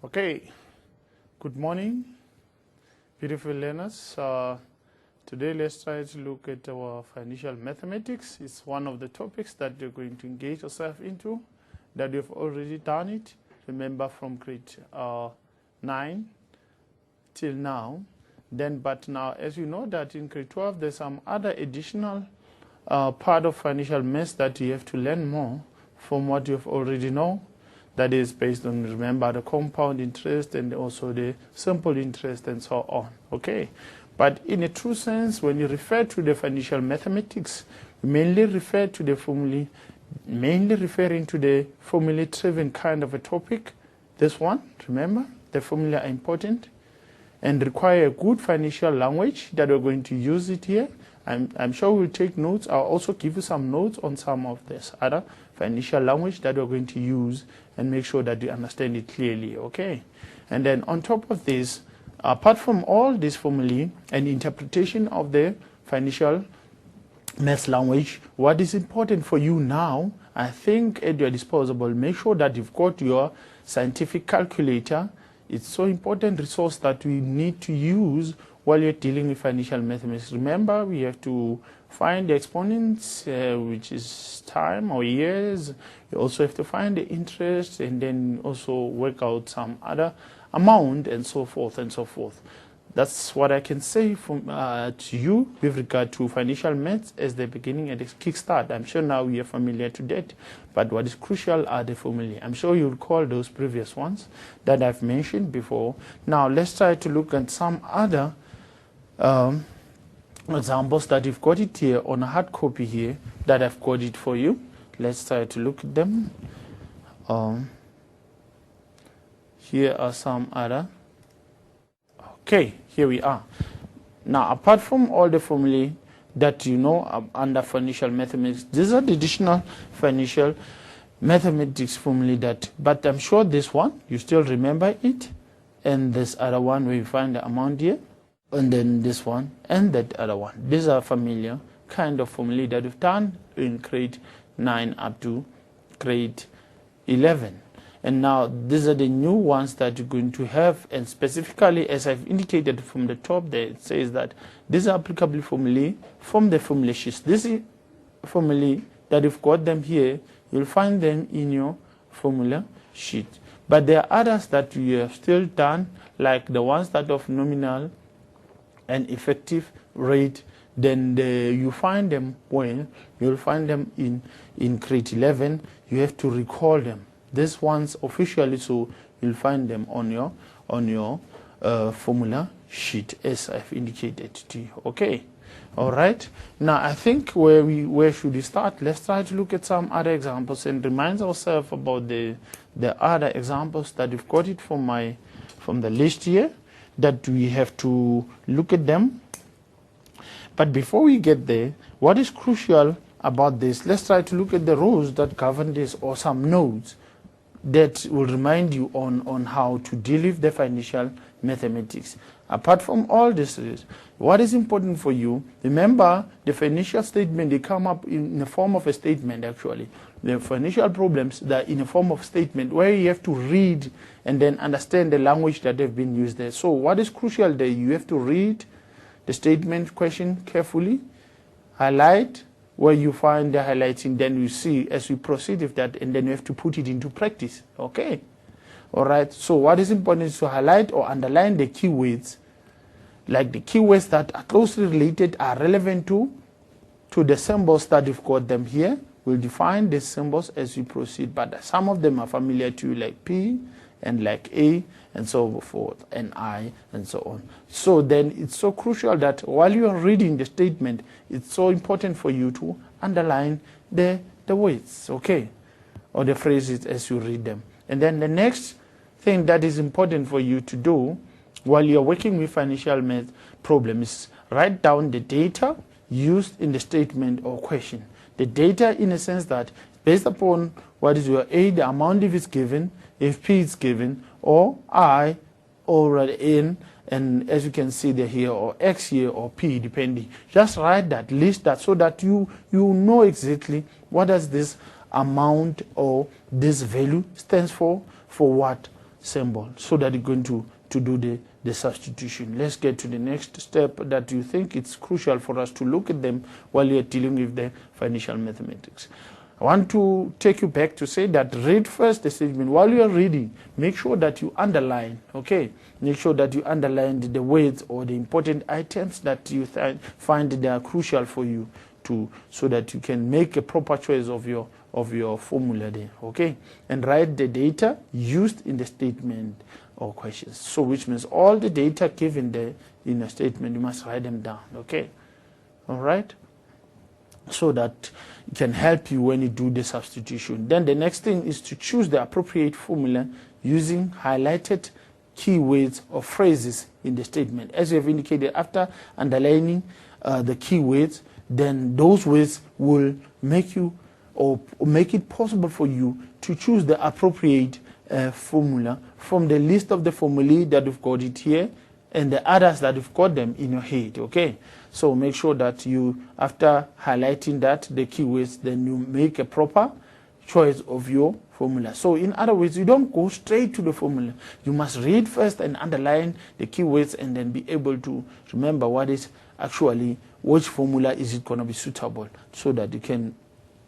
Okay, good morning, beautiful learners. Today let's try to look at our financial mathematics. It's one of the topics that you're going to engage yourself into, that you've already done it. Remember from grade 9 till now. But now, as you know that in grade 12, there's some other additional part of financial math that you have to learn more from what you've already know. That is based on, remember, the compound interest and also the simple interest and so on. Okay, but in a true sense, when you refer to the financial mathematics, you mainly refer to the formula, mainly referring to the formula-driven kind of a topic. This one, remember, the formula are important and require a good financial language that we're going to use it here. I'm sure we'll take notes. I'll also give you some notes on some of this other financial language that we're going to use and make sure that you understand it clearly, okay? And then on top of this, apart from all this formulae and interpretation of the financial math language, what is important for you now, I think at your disposal, make sure that you've got your scientific calculator. It's so important resource that we need to use while you're dealing with financial mathematics. Remember, we have to find the exponents, which is time or years. You also have to find the interest and then also work out some other amount and so forth and so forth. That's what I can say from to you with regard to financial maths as the beginning and the kickstart. I'm sure now we are familiar to that, but what is crucial are the formulae. I'm sure you'll recall those previous ones that I've mentioned before. Now let's try to look at some other examples that you've got it here on a hard copy here that I've got it for you. Let's try to look at them. Here are some other. Okay, here we are. Now, apart from all the formulae that you know under financial mathematics, these are the additional financial mathematics formulae that, but I'm sure this one, you still remember it, and this other one where you find the amount here, and then this one and that other one. These are familiar kind of formulae that we've done in grade 9 up to grade 11. And now these are the new ones that you're going to have, and specifically, as I've indicated from the top there, it says that these are applicable formulae from the formula sheets. This is formulae that you've got them here, you'll find them in your formula sheet. But there are others that we have still done, like the ones that of nominal and effective rate. Then you find them when you'll find them in grade 11. You have to recall them. These ones officially, so you'll find them on your formula sheet as I've indicated to you. Okay, all right. Now I think where should we start? Let's try to look at some other examples and remind ourselves about the other examples that we've got it from the list here, that we have to look at them. But before we get there, what is crucial about this, let's try to look at the rules that govern this, or some notes that will remind you on how to deal with the financial mathematics. Apart from all this, what is important for you, remember the financial statement, they come up in the form of a statement actually. The financial problems, they're in a form of statement where you have to read and then understand the language that have been used there. So what is crucial there, you have to read the statement question carefully, highlight where you find the highlighting, then you see as we proceed with that, and then you have to put it into practice. Okay, all right. So what is important is to highlight or underline the keywords, like the keywords that are closely related, are relevant to the symbols that you've got them here. We'll define the symbols as we proceed, but some of them are familiar to you, like P and like A and so forth, and I and so on. So then it's so crucial that while you are reading the statement, it's so important for you to underline the words, okay, or the phrases as you read them. And then the next thing that is important for you to do while you're working with financial math problems is write down the data used in the statement or question. The data in a sense that based upon what is your A, the amount if it's given, if P is given, or I, or N, and as you can see there here, or X here, or P, depending. Just write that, list that, so that you know exactly what does this amount or this value stands for what symbol, so that you're going to do the substitution. Let's get to the next step that you think it's crucial for us to look at them while you're dealing with the financial mathematics. I want to take you back to say that read first the statement. While you are reading, make sure that you underline, okay? Make sure that you underline the words or the important items that you find they are crucial for you so that you can make a proper choice of your formula there, okay? And write the data used in the statement or questions. So which means all the data given there in a statement, you must write them down, okay? All right? So that it can help you when you do the substitution. Then the next thing is to choose the appropriate formula using highlighted keywords or phrases in the statement. As we have indicated, after underlining the keywords, then those words will make you or make it possible for you to choose the appropriate formula from the list of the formulae that you've got it here and the others that you've got them in your head, okay? So make sure that you, after highlighting that, the keywords, then you make a proper choice of your formula. So in other words, you don't go straight to the formula. You must read first and underline the keywords and then be able to remember what is actually, which formula is it going to be suitable, so that you can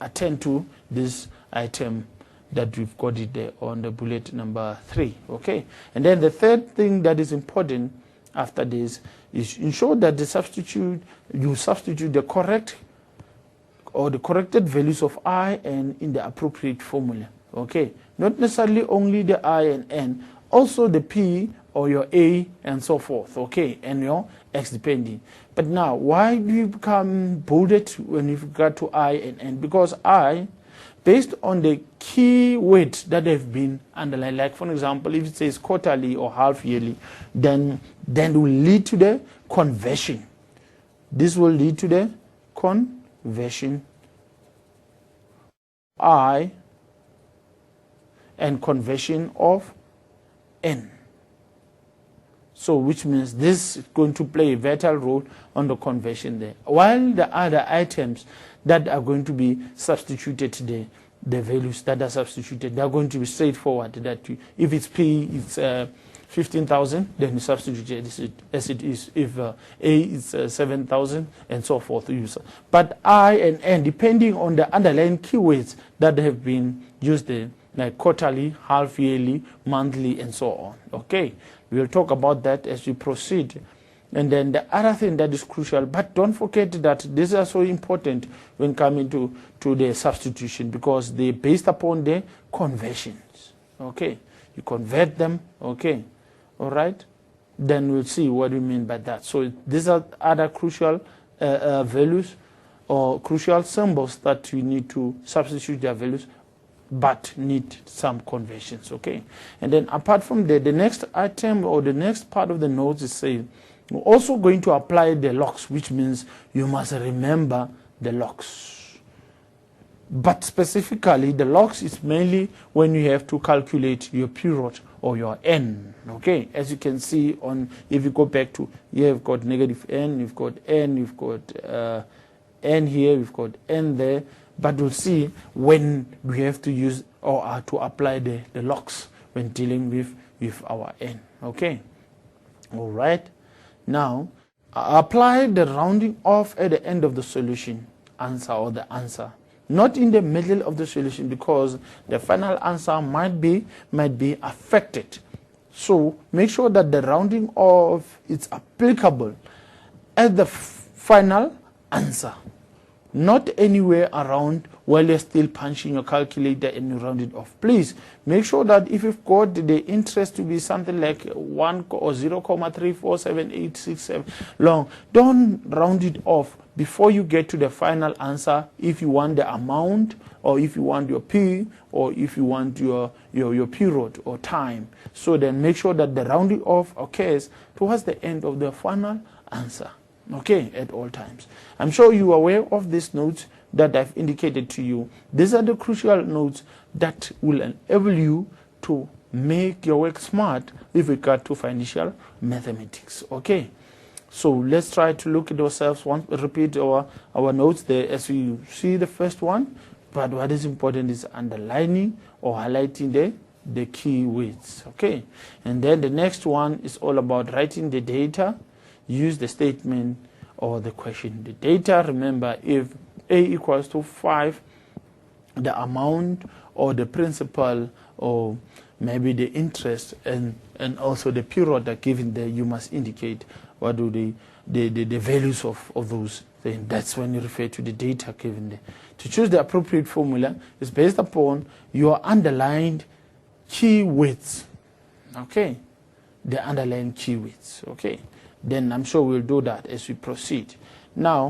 attend to this item that we've got it there on the bullet number 3, okay? And then the third thing that is important after this is ensure that you substitute the correct or the corrected values of I and in the appropriate formula, okay? Not necessarily only the I and N, also the P or your A and so forth, okay? And your X depending. But now, why do you become bolded when you've got to I and N? Because I, based on the key words that have been underlined, like for example, if it says quarterly or half yearly, then it will lead to the conversion. This will lead to the conversion I and conversion of N. So which means this is going to play a vital role on the conversion there. While the other items that are going to be substituted today, the values that are substituted, they are going to be straightforward. That if it's P, it's 15,000, then you substitute it as it is. If A is 7,000, and so forth. But I and N, depending on the underlying keywords that have been used there, like quarterly, half yearly, monthly, and so on. Okay, we'll talk about that as we proceed. And then the other thing that is crucial, but don't forget that these are so important when coming to the substitution, because they're based upon the conversions. Okay, you convert them. Okay, all right. Then we'll see what we mean by that. So these are other crucial values or crucial symbols that you need to substitute their values, but need some conversions. Okay, and then apart from that, the next item or the next part of the notes is saying, we're also going to apply the logs, which means you must remember the logs. But specifically, the logs is mainly when you have to calculate your period or your N. Okay, as you can see on, if you go back to, here you've got negative N, you've got N, you've got N here, you've got N there. But we'll see when we have to use or to apply the logs when dealing with our N. Okay, all right. Now, apply the rounding off at the end of the solution answer or the answer, not in the middle of the solution, because the final answer might be affected. So make sure that the rounding off is applicable at the final answer, not anywhere around while you're still punching your calculator and you round it off. Please make sure that if you've got the interest to be something like 1 or 0.347867 long, don't round it off before you get to the final answer if you want the amount, or if you want your P, or if you want your period or time. So then make sure that the rounding off occurs towards the end of the final answer. Okay, at all times. I'm sure you are aware of these notes that I've indicated to you. These are the crucial notes that will enable you to make your work smart with regard to financial mathematics. Okay, so let's try to look at ourselves once, repeat our notes there as we see the first one. But what is important is underlining or highlighting the keywords. Okay, and then the next one is all about writing the data. Use the statement or the question. The data, remember, if A equals to 5, the amount or the principal or maybe the interest and also the period that given there, you must indicate what do the values of those things. That's when you refer to the data given there. To choose the appropriate formula is based upon your underlined keywords. Okay, the underlying keywords. Okay, then I'm sure we'll do that as we proceed. Now